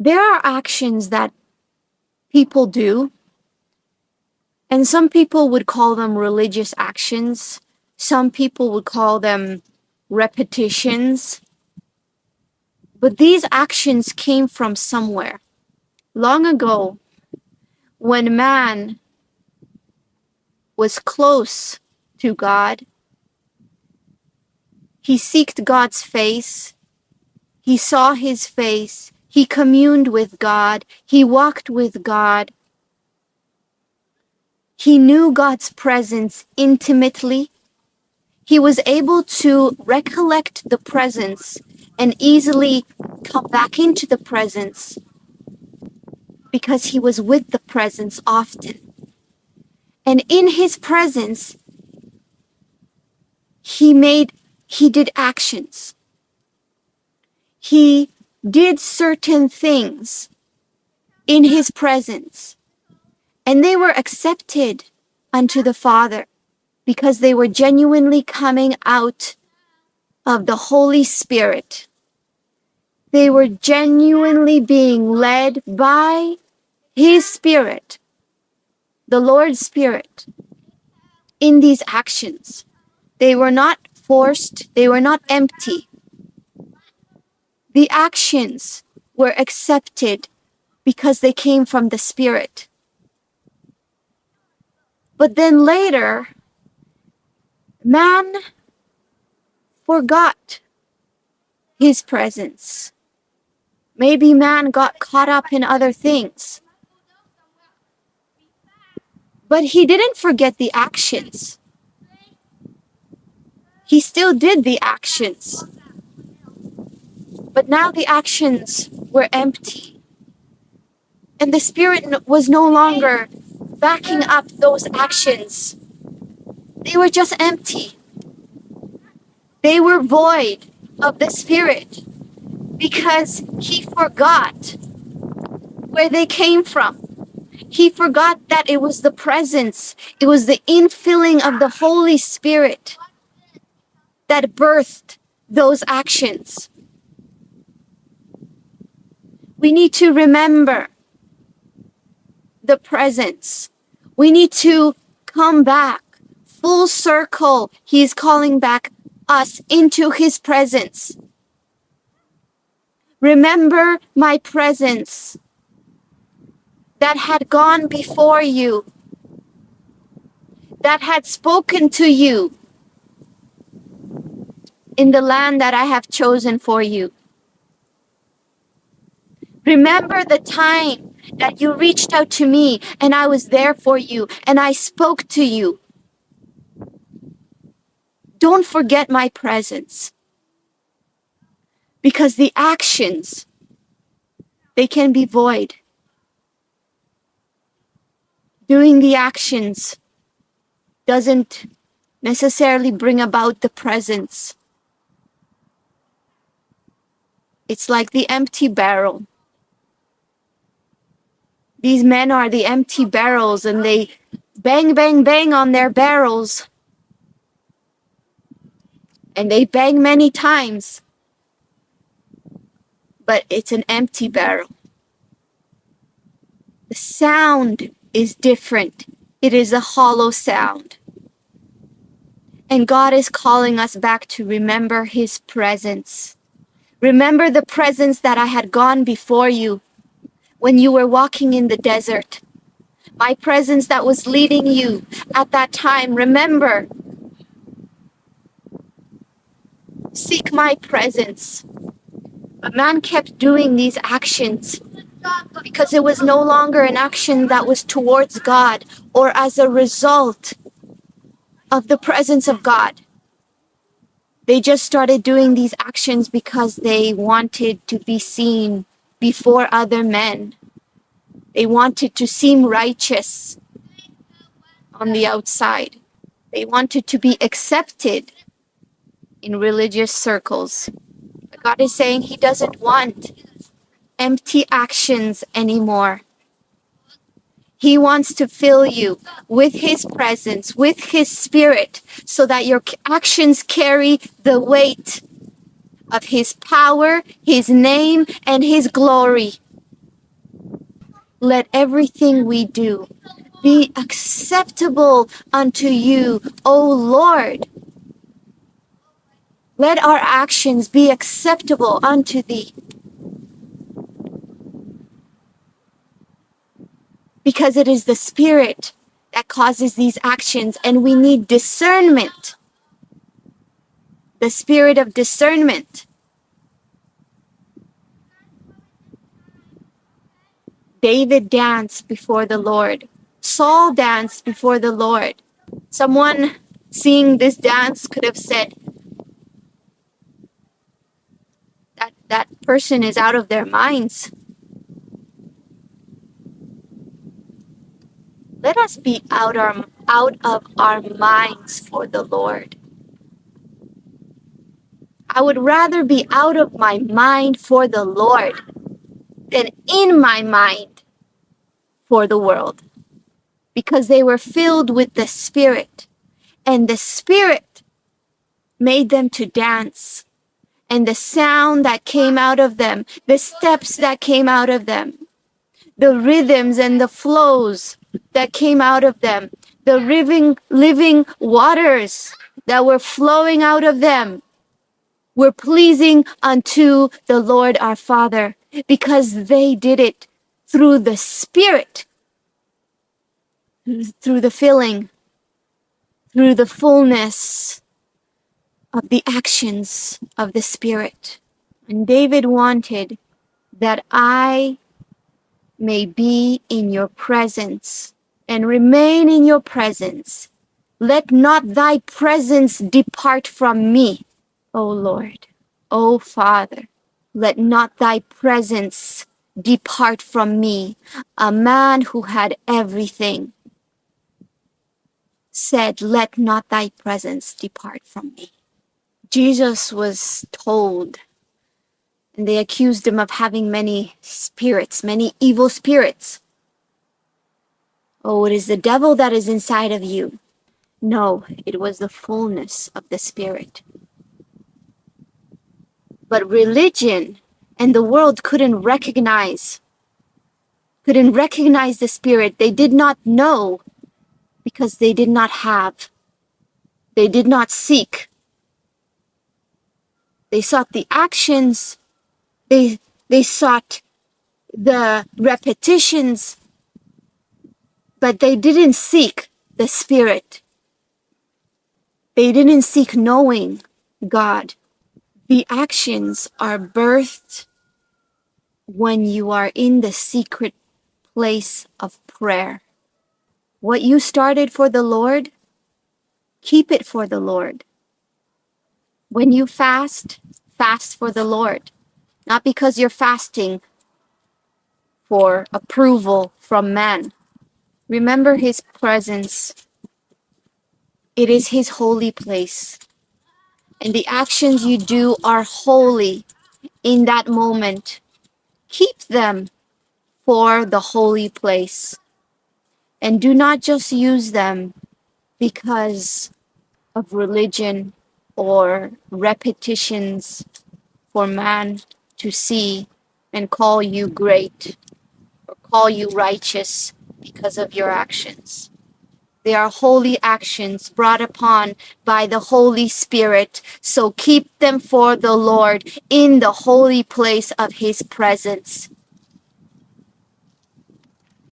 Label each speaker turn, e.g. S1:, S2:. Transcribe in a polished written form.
S1: There are actions that people do, and some people would call them religious actions. Some people would call them repetitions. But these actions came from somewhere. Long ago, when man was close to God, he sought God's face, he saw his face, he communed with God, he walked with God. He knew God's presence intimately. He was able to recollect the presence and easily come back into the presence because he was with the presence often. And in his presence, he did actions. He did certain things in his presence, and they were accepted unto the Father because they were genuinely coming out of the Holy Spirit. They were genuinely being led by his Spirit, the Lord's Spirit, in these actions. They were not forced, they were not empty. The actions were accepted because they came from the Spirit. But then later, man forgot his presence. Maybe man got caught up in other things. But he didn't forget the actions. He still did the actions. But now the actions were empty. And the Spirit was no longer backing up those actions. They were just empty. They were void of the Spirit because he forgot where they came from. He forgot that it was the presence, it was the infilling of the Holy Spirit that birthed those actions. We need to remember the presence. We need to come back full circle. He is calling back us into his presence. Remember my presence that had gone before you, that had spoken to you in the land that I have chosen for you. Remember the time that you reached out to me and I was there for you and I spoke to you. Don't forget my presence, because the actions, they can be void. Doing the actions doesn't necessarily bring about the presence. It's like the empty barrel. These men are the empty barrels, and they bang, bang, bang on their barrels. And they bang many times. But it's an empty barrel. The sound is different. It is a hollow sound. And God is calling us back to remember his presence. Remember the presence that I had gone before you when you were walking in the desert. My presence that was leading you at that time. Remember. Seek my presence. But man kept doing these actions because it was no longer an action that was towards God or as a result of the presence of God. They just started doing these actions because they wanted to be seen before other men. They wanted to seem righteous on the outside. They wanted to be accepted in religious circles. But God is saying he doesn't want empty actions anymore. He wants to fill you with his presence, with his Spirit, so that your actions carry the weight of his power, his name, and his glory. let everything we do be acceptable unto you, O Lord. Let our actions be acceptable unto thee. Because it is the Spirit that causes these actions, and we need discernment. The spirit of discernment. David danced before the Lord. Saul danced before the Lord. Someone seeing this dance could have said that that person is out of their minds. Let us be out of our minds for the Lord. I would rather be out of my mind for the Lord than in my mind for the world, because they were filled with the Spirit, and the Spirit made them to dance. And the sound that came out of them, the steps that came out of them, the rhythms and the flows that came out of them, the living waters that were flowing out of them were pleasing unto the Lord our Father, because they did it through the Spirit, through the filling, through the fullness of the actions of the Spirit. And David wanted that I may be in your presence and remain in your presence. Let not thy presence depart from me, O Lord, O Father. Let not thy presence depart from me. A man who had everything said, let not thy presence depart from me. Jesus was told, and they accused him of having many spirits, many evil spirits. Oh, it is the devil that is inside of you. No, it was the fullness of the Spirit. But religion and the world couldn't recognize the Spirit. They did not know, because they did not have. They did not seek. They sought the actions. They sought the repetitions, but they didn't seek the Spirit. They didn't seek knowing God. The actions are birthed when you are in the secret place of prayer. What you started for the Lord, keep it for the Lord. When you fast, fast for the Lord. Not because you're fasting for approval from man. Remember his presence. It is his holy place. And the actions you do are holy in that moment. Keep them for the holy place. And do not just use them because of religion or repetitions for man to see and call you great or call you righteous because of your actions. They are holy actions brought upon by the Holy Spirit. So keep them for the Lord in the holy place of his presence.